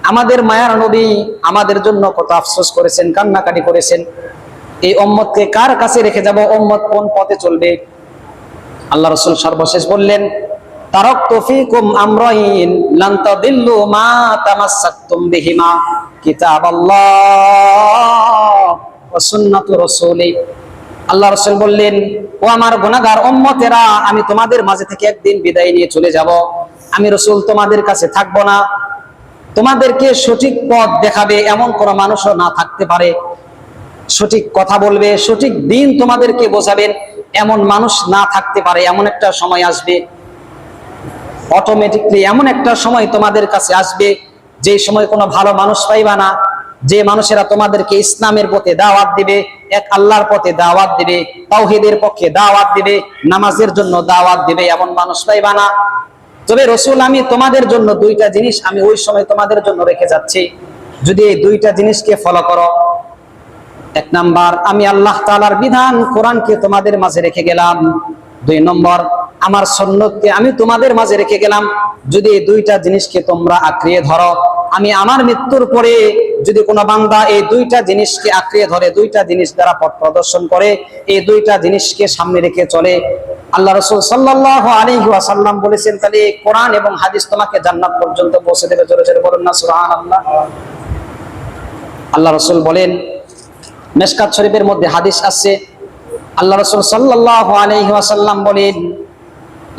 আমাদের মায়ার নবী আমাদের জন্য কত আফসোস করেছেন, কান্নাকাটি করেছেন। এই উম্মতকে কার কাছে রেখে যাব, উম্মত কোন পথে চলবে? আল্লাহ রাসূল সর্বশেষ বললেন, তারাকতু ফীকুম আমরাইন লান তাদিল্লু মা তামাসসাকতুম বিহিমা, কিতাবাল্লাহ ওয়া সুন্নাতু রাসূলি। আল্লাহ রাসূল বললেন, ও আমার গুনাহগার উম্মতেরা, আমি তোমাদের মাঝে থেকে একদিন বিদায় নিয়ে চলে যাব। আমি রাসূল তোমাদের কাছে থাকবো না। তোমাদেরকে সঠিক পথ দেখাবে এমন কোন মানুষও না থাকতে পারে। সঠিক কথা বলবে, সঠিক দিন তোমাদেরকে বোঝাবেন এমন মানুষ না থাকতে পারে। এমন একটা সময় আসবে, অটোমেটিকলি এমন একটা সময় তোমাদের কাছে আসবে, যে সময় কোনো ভালো মানুষ পাইবা না, যে মানুষেরা তোমাদেরকে ইসলামের পথে দাওয়াত দিবে, এক আল্লাহর পথে দাওয়াত দিবে, তাওহীদের পক্ষে দাওয়াত দিবে, নামাজের জন্য দাওয়াত দিবে, এমন মানুষ পাইবা না। তবে রাসূল, আমি তোমাদের জন্য দুইটা জিনিস আমি ওই সময় তোমাদের জন্য রেখে যাচ্ছি। যদি এই দুইটা জিনিসকে ফলো করো, এক নাম্বার, আমি আল্লাহ তাআলার বিধান কোরআনকে তোমাদের মাঝে রেখে গেলাম। দুই নম্বর, আমার সুন্নতকে আমি তোমাদের মাঝে রেখে গেলাম। যদি এই দুইটা জিনিসকে তোমরা আঁকড়িয়ে ধরো, আমি আমার মৃত্যুর পরে যদি কোনো বান্দা এই দুইটা জিনিসকে আঁকড়িয়ে ধরে, দুইটা জিনিস দ্বারা পথ প্রদর্শন করে, এই দুইটা জিনিসকে সামনে রেখে চলে, আল্লাহ রাসূল সাল্লাল্লাহু আলাইহি ওয়াসাল্লাম বলেছেন, তাহলে কোরআন এবং হাদিস তোমাকে জান্নাত পর্যন্ত পৌঁছে দেবে। জোরে জোরে বলুন না সুবহানাল্লাহ। আল্লাহ রাসূল বলেন, মিশকাত শরীফের মধ্যে হাদিস আছে, আল্লাহ রাসূল সাল্লাল্লাহু আলাইহি ওয়াসাল্লাম বলেন,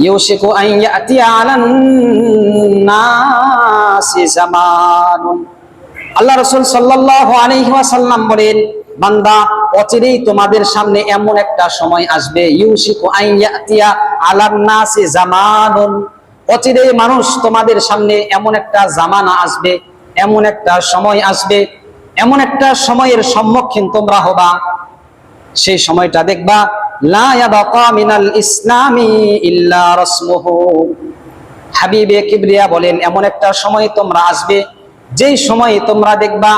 ইউশিকু আন ইয়াতিয়া আলান নাসি জামানুন। আল্লাহ রাসূল সাল্লাল্লাহু আলাইহি ওয়াসাল্লাম বলেন, বান্দা, অচিরেই তোমাদের সামনে এমন একটা সময় আসবে, ইউশিকু আন ইয়াতিয়া আলান নাসি জামানুন, অচিরেই মানুষ তোমাদের সামনে এমন একটা জামানা আসবে, এমন একটা সময় আসবে, এমন একটা সময়ের সম্মুখীন তোমরা হবা। সেই সময়টা দেখবা, লা ইয়াবকা মিনাল ইসলামি ইল্লা রাসমুহু। হাবিবে কিবরিয়া বলেন, এমন একটা সময় তোমরা আসবে, যেই সময় তোমরা দেখবা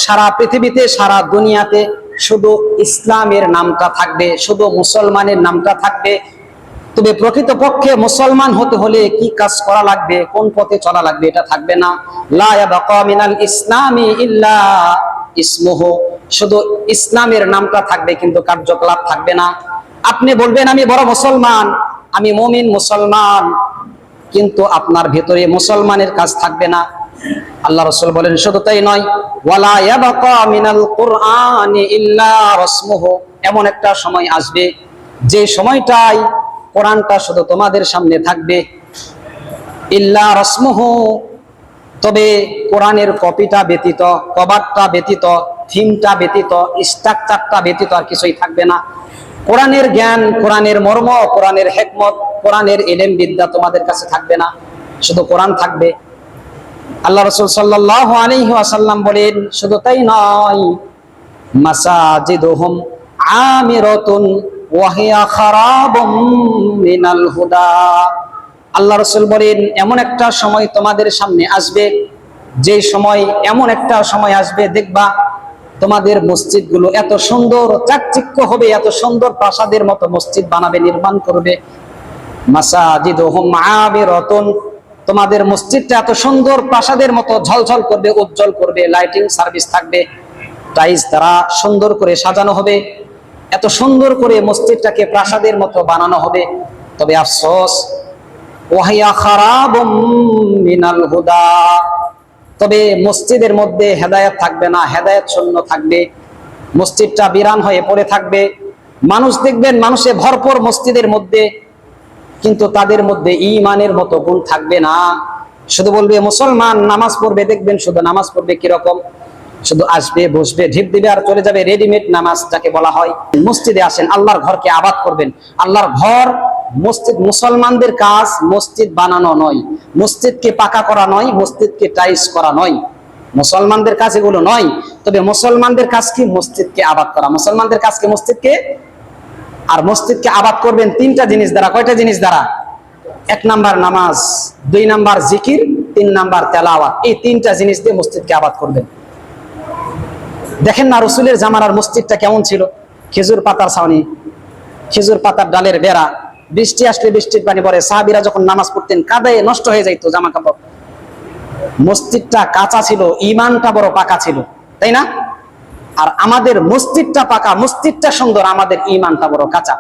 সারা পৃথিবীতে, সারা দুনিয়াতে শুধু ইসলামের নামটা থাকবে, শুধু মুসলমানের নামটা থাকবে। তবে প্রকৃতপক্ষে মুসলমান হতে হলে কি কাজ করা লাগবে, কোন পথে চলা লাগবে, এটা থাকবে না। লা ইয়াবকা মিনাল ইসলামি ইল্লা ইসমুহু, শুধু ইসলামের নামটা থাকবে, কিন্তু কার্যকলাপ থাকবে না। আপনি বলবেন, আমি বড় মুসলমান, আমি মুমিন মুসলমান, কিন্তু আপনার ভিতরে মুসলমানের কাজ থাকবে না। আল্লাহ রাসূল বলেন, শুধু তাই নয়, ওয়ালা ইয়াবকা মিনাল কুরআনি ইল্লা রাসমুহু, এমন একটা সময় আসবে, যে সময়টাই কোরআনটা শুধু তোমাদের সামনে থাকবে, ইল্লা রাসমুহু, তবে কোরআনের কপিটা ব্যতীত, কভারটা ব্যতীত, থিমটা ব্যতীত, স্ট্রাকচারটা ব্যতীত আর কিছুই থাকবে না। কোরআনের জ্ঞান, কোরআনের মর্ম, কোরআনের হিকমত, কোরআনের ইলম বিদ্যা তোমাদের কাছে থাকবে না, শুধু কোরআন থাকবে। আল্লাহ রাসূল সাল্লাল্লাহু আলাইহি ওয়াসাল্লাম বলেন, শুধু তাই নয়, মাসাজিদুহুম আমিরাতুন ওয়া হিয়া খারাবুম মিনাল হুদা। আল্লাহ রাসূল বলেন, এমন একটা সময় তোমাদের সামনে আসবে, যে সময়, এমন একটা সময় আসবে, দেখবা তোমাদের মসজিদগুলো এত সুন্দর চাকচিক্য হবে, এত সুন্দর প্রাসাদের মতো মসজিদ বানাবে, নির্মাণ করবে। মাসাজিদুহুম আমিরাতুন, তোমাদের মসজিদটা এত সুন্দর প্রাসাদের মতো ঝলঝল করবে, উজ্জ্বল করবে, লাইটিং সার্ভিস থাকবে, টাইলস দ্বারা সুন্দর করে সাজানো হবে, এত সুন্দর করে মসজিদটাকে প্রাসাদের মতো বানানো হবে। তবে আফসোস, ওয়াহিয়া খারাবুম মিনাল হুদা, তবে মসজিদের মধ্যে হেদায়েত থাকবে না, হেদায়েত শূন্য থাকবে, মসজিদটা বিরান হয়ে পড়ে থাকবে। মানুষ দেখবেন মানুষে ভরপুর মসজিদের মধ্যে, কিন্তু তাদের মধ্যে ঈমানের মতো গুণ থাকবে না। শুধু বলবে মুসলমান, নামাজ পড়বে, দেখবেন শুধু নামাজ পড়বে কিরকম, শুধু আসবে, বসবে, ঢিপ দিবে আর চলে যাবে, রেডিমেড নামাজ যাকে বলা হয়। মসজিদে আসেন, আল্লাহর ঘরকে আবাদ করবেন। আল্লাহর ঘর মসজিদ, মুসলমানদের কাজ মসজিদ বানানো নয়, মসজিদকে পাকা করা নয়, মসজিদকে টাইলস করা নয়, মুসলমানদের কাজ এগুলো নয়। তবে মুসলমানদের কাজ কি? মসজিদকে আবাদ করা। মুসলমানদের কাজ কি? মসজিদকে, আর মসজিদকে আবাদ করবেন তিনটা জিনিস দ্বারা। কয়টা জিনিস দ্বারা? এক নাম্বার নামাজ, দুই নাম্বার জিকির, তিন নাম্বার তেলাওয়াত। এই তিনটা জিনিস দিয়ে মসজিদকে আবাদ করবেন। দেখেন না রাসূলের জামানার মসজিদটা কেমন ছিল, খেজুর পাতার ছাউনি, খেজুর পাতার ডালের বেড়া, বৃষ্টি আসলে বৃষ্টির পানি পড়ে, সাহাবীরা যখন নামাজ পড়তেন কাদায় নষ্ট হয়ে যাইতো জামা কাপড়। মসজিদটা কাঁচা ছিল, ইমানটা বড় পাকা ছিল, তাই না? আর আমাদের মসজিদটা পাকা, মসজিদটা সুন্দর, আমাদের ইমানটা বড় কাঁচা।